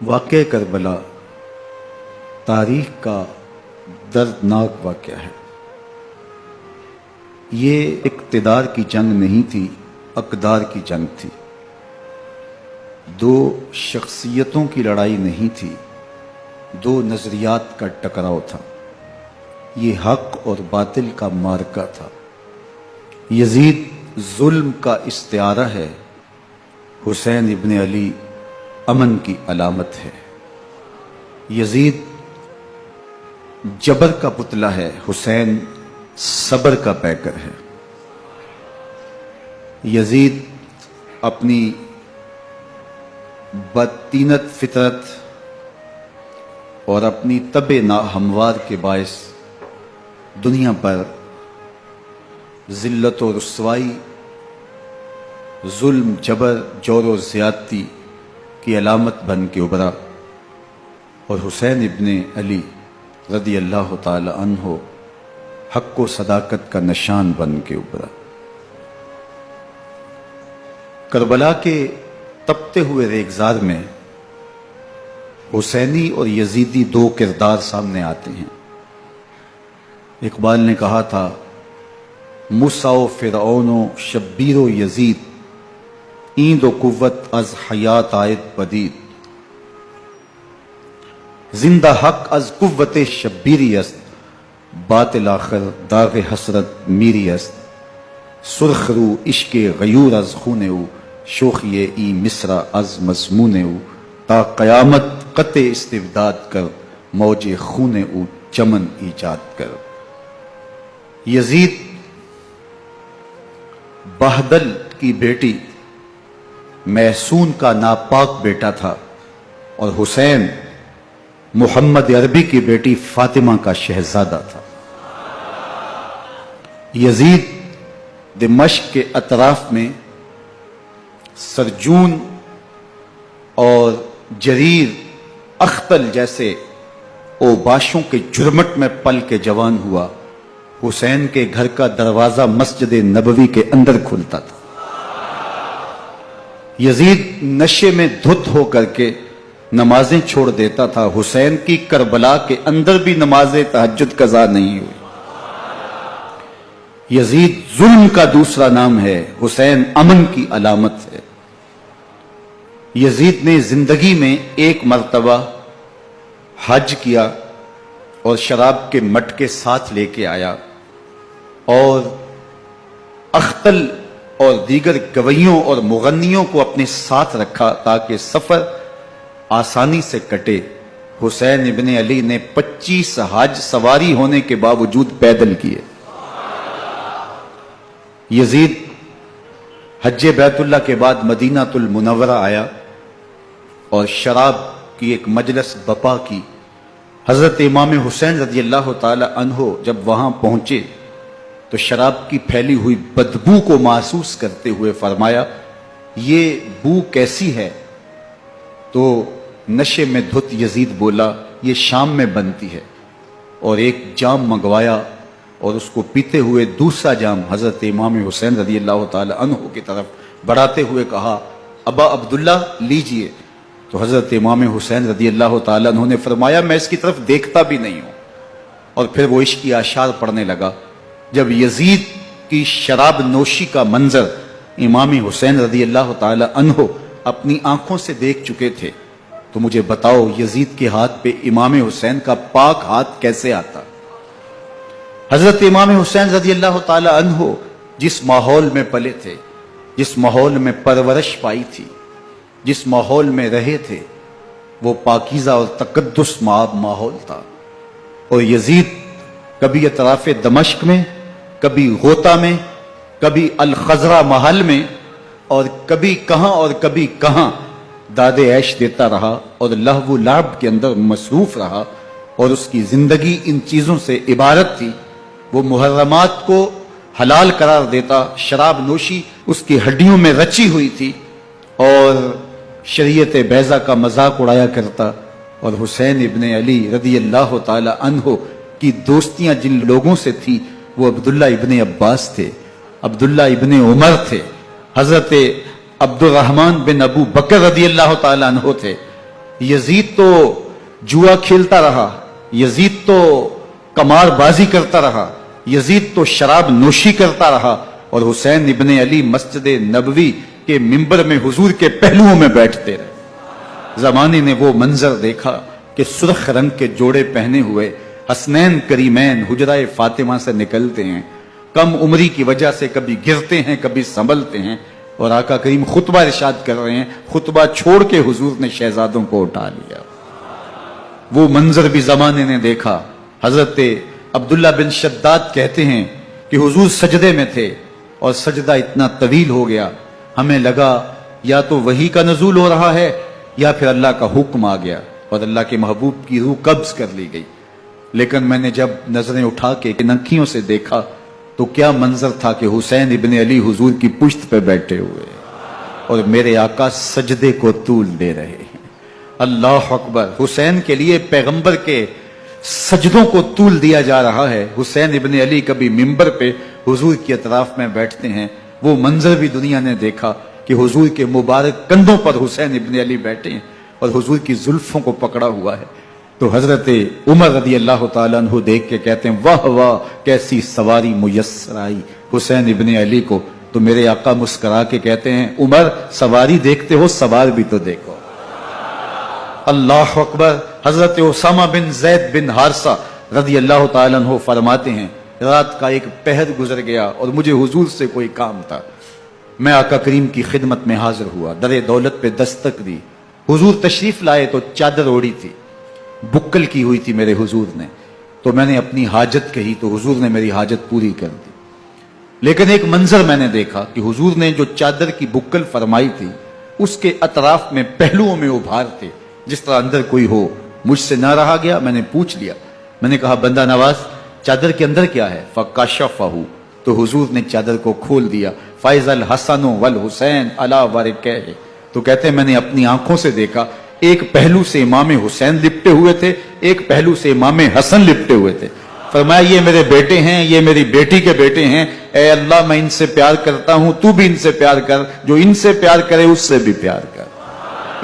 واقعہ کربلا تاریخ کا دردناک واقعہ ہے۔ یہ اقتدار کی جنگ نہیں تھی، اقدار کی جنگ تھی۔ دو شخصیتوں کی لڑائی نہیں تھی، دو نظریات کا ٹکراؤ تھا۔ یہ حق اور باطل کا معرکہ تھا۔ یزید ظلم کا استعارہ ہے، حسین ابن علی امن کی علامت ہے۔ یزید جبر کا پتلا ہے، حسین صبر کا پیکر ہے۔ یزید اپنی بدطینت فطرت اور اپنی طبع ناہموار کے باعث دنیا پر ذلت و رسوائی، ظلم، جبر، جور و زیادتی کی علامت بن کے ابھرا، اور حسین ابن علی رضی اللہ تعالی عنہ حق و صداقت کا نشان بن کے ابھرا۔ کربلا کے تپتے ہوئے ریگزار میں حسینی اور یزیدی دو کردار سامنے آتے ہیں۔ اقبال نے کہا تھا، موسیٰ و فرعون و شبیر و یزید، ایند و قوت از حیات آید پدید، زندہ حق از قوت شبیری است، باطل آخر داغ حسرت میری است، سرخ رو عشق غیور از خون او، شوخی ای مصرع از مضمون او، تا قیامت قطع استبداد کر، موج خون او چمن ایجاد کر۔ یزید بہدل کی بیٹی محسون کا ناپاک بیٹا تھا، اور حسین محمد عربی کی بیٹی فاطمہ کا شہزادہ تھا۔ یزید دمشق کے اطراف میں سرجون اور جریر اختل جیسے اوباشوں کے جرمٹ میں پل کے جوان ہوا۔ حسین کے گھر کا دروازہ مسجد نبوی کے اندر کھلتا تھا۔ یزید نشے میں دھت ہو کر کے نمازیں چھوڑ دیتا تھا۔ حسین کی کربلا کے اندر بھی نماز تہجد قضا نہیں ہوئی۔ یزید ظلم کا دوسرا نام ہے، حسین امن کی علامت ہے۔ یزید نے زندگی میں ایک مرتبہ حج کیا اور شراب کے مٹکے ساتھ لے کے آیا، اور اختل اور دیگر گویوں اور مغنیوں کو اپنے ساتھ رکھا تاکہ سفر آسانی سے کٹے۔ حسین ابن علی نے 25 حج سواری ہونے کے باوجود پیدل کیے۔ یزید حج بیت اللہ کے بعد مدینہ المنورہ آیا اور شراب کی ایک مجلس بپا کی۔ حضرت امام حسین رضی اللہ تعالی عنہ جب وہاں پہنچے تو شراب کی پھیلی ہوئی بدبو کو محسوس کرتے ہوئے فرمایا، یہ بو کیسی ہے؟ تو نشے میں دھت یزید بولا، یہ شام میں بنتی ہے، اور ایک جام منگوایا اور اس کو پیتے ہوئے دوسرا جام حضرت امام حسین رضی اللہ تعالی عنہ کی طرف بڑھاتے ہوئے کہا، ابا عبداللہ لیجئے۔ تو حضرت امام حسین رضی اللہ تعالی عنہ نے فرمایا، میں اس کی طرف دیکھتا بھی نہیں ہوں، اور پھر وہ عشقی اشعار پڑھنے لگا۔ جب یزید کی شراب نوشی کا منظر امام حسین رضی اللہ تعالی عنہ اپنی آنکھوں سے دیکھ چکے تھے تو مجھے بتاؤ، یزید کے ہاتھ پہ امام حسین کا پاک ہاتھ کیسے آتا؟ حضرت امام حسین رضی اللہ تعالی عنہ جس ماحول میں پلے تھے، جس ماحول میں پرورش پائی تھی، جس ماحول میں رہے تھے، وہ پاکیزہ اور تقدس مآب ماحول تھا۔ اور یزید کبھی اطراف دمشق میں، کبھی غوطہ میں، کبھی الخزرہ محل میں، اور کبھی کہاں داد عیش دیتا رہا اور لہو و لعب کے اندر مصروف رہا، اور اس کی زندگی ان چیزوں سے عبارت تھی۔ وہ محرمات کو حلال قرار دیتا، شراب نوشی اس کی ہڈیوں میں رچی ہوئی تھی، اور شریعت بیضہ کا مذاق اڑایا کرتا۔ اور حسین ابن علی رضی اللہ تعالی عنہ کی دوستیاں جن لوگوں سے تھی وہ عبداللہ ابن عباس تھے، عبداللہ ابن عمر تھے، حضرت عبد الرحمن بن ابو بکر رضی اللہ تعالیٰ عنہ تھے، यजीद तो जुआ खेलता रहा, यजीद तो कमार बाजी करता रहा, यजीद तो शराब नोशी करता रहा, और हुसैन इब्ने अली मस्जिद नबवी के मिंबर में हुजूर के पहलुओं में बैठते रहे। जमाने ने वो मंजर देखा कि सुर्ख रंग के जोड़े पहने हुए हसनैन करीमैन हुजराए फातिमा से निकलते हैं, कम उम्री की वजह से कभी गिरते हैं कभी संभलते हैं, और आका करीम खुतबा इरशाद कर रहे हैं, खुतबा छोड़ के हुजूर ने शहजादों को उठा लिया। वो मंजर भी जमाने ने देखा। हजरत अब्दुल्ला बिन शद्दाद कहते हैं कि हुजूर सजदे में थे और सजदा इतना तवील हो गया, हमें लगा या तो वही का नजूल हो रहा है या फिर अल्लाह का हुक्म आ गया और अल्लाह के महबूब की रूह कब्ज कर ली गई। लेकिन मैंने जब नजरें उठा के नंखियों से देखा तो क्या मंजर था कि हुसैन इब्ने अली हुजूर की पुश्त पे बैठे हुए और मेरे आका सजदे को तूल दे रहे हैं। अल्लाह अकबर। हुसैन के लिए पैगंबर के सजदों को तूल दिया जा रहा है। हुसैन इब्ने अली कभी मिंबर पे हुजूर की अतराफ में बैठते हैं। वो मंजर भी दुनिया ने देखा कि हुजूर के मुबारक कंधों पर हुसैन इब्ने अली बैठे हैं और हुजूर की जुल्फों को पकड़ा हुआ है। तो हजरत उमर रदी अल्लाह तआला अन्हु देख के कहते हैं, वाह वाह कैसी सवारी मुयस्सर आई हुसैन इब्ने अली को। तो मेरे आका मुस्कुरा के कहते हैं, उमर सवारी देखते हो, सवार भी तो देखो। अल्लाह अकबर। हजरत उसामा बिन जैद बिन हारसा रदी अल्लाह तआला अन्हु फरमाते हैं, रात का एक पहर गुजर गया और मुझे हुजूर से कोई काम था। मैं आका करीम की खिदमत में हाजिर हुआ, दरे दौलत पे दस्तक दी। हुजूर तशरीफ लाए तो चादर ओढ़ी थी, बुक्कल की हुई थी मेरे हुजूर ने। तो मैंने अपनी हाजत कही तो हुजूर ने मेरी हाजत पूरी कर दी। लेकिन एक मंजर मैंने देखा कि हुजूर ने जो चादर की बुक्कल फरमाई थी उसके अतराफ में पहलुओं में उभार थे, जिस तरह अंदर कोई हो। मुझसे ना रहा गया, मैंने पूछ लिया। मैंने कहा, बंदा नवाज चादर के अंदर क्या है? फकाशफहू। तो हुजूर ने चादर को खोल दिया। फैजल हसन वल हुसैन अला वरकह। तो कहते हैं मैंने अपनी आंखों से देखा, एक पहलू से इमाम हुसैन लिपटे हुए थे, एक पहलू से इमाम हसन लिपटे हुए थे। फरमाया, ये मेरे बेटे हैं, ये मेरी बेटी के बेटे हैं। ए अल्लाह, मैं इनसे प्यार करता हूं, तू भी इनसे प्यार कर, जो इनसे प्यार करे उससे भी प्यार कर।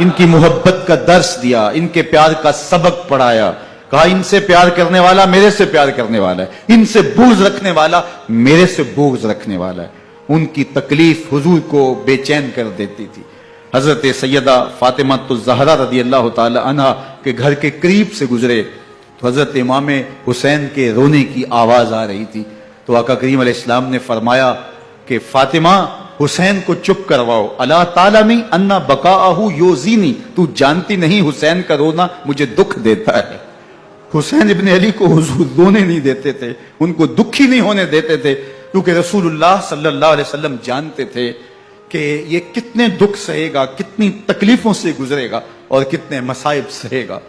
इनकी मोहब्बत का दर्स दिया, इनके प्यार का सबक पढ़ाया। कहा, इनसे प्यार करने वाला मेरे से प्यार करने वाला है, इनसे बुग़्ज़ रखने वाला मेरे से बुग़्ज़ रखने वाला है। उनकी तकलीफ हुजूर को बेचैन कर देती थी। हजरत सैयदा फातिमा तो ज़हरा रदी अल्लाह तआला अन्हा के घर के करीब से गुजरे तो हजरत इमाम हुसैन के रोने की आवाज आ रही थी। तो आका करीम अलैहिस्सलाम ने फरमाया कि फातिमा, हुसैन को चुप करवाओ। अला तालमी अन्ना बकाअहु योजीनी। तू जानती नहीं हुसैन का रोना मुझे दुख देता है। हुसैन इब्ने अली को हुजूर रोने नहीं देते थे, उनको दुखी नहीं होने देते थे, क्योंकि रसूलुल्लाह सल्लल्लाहु अलैहि वसल्लम जानते थे कि ये कितने दुख सहेगा, कितनी तकलीफों से गुजरेगा और कितने मसाइब सहेगा।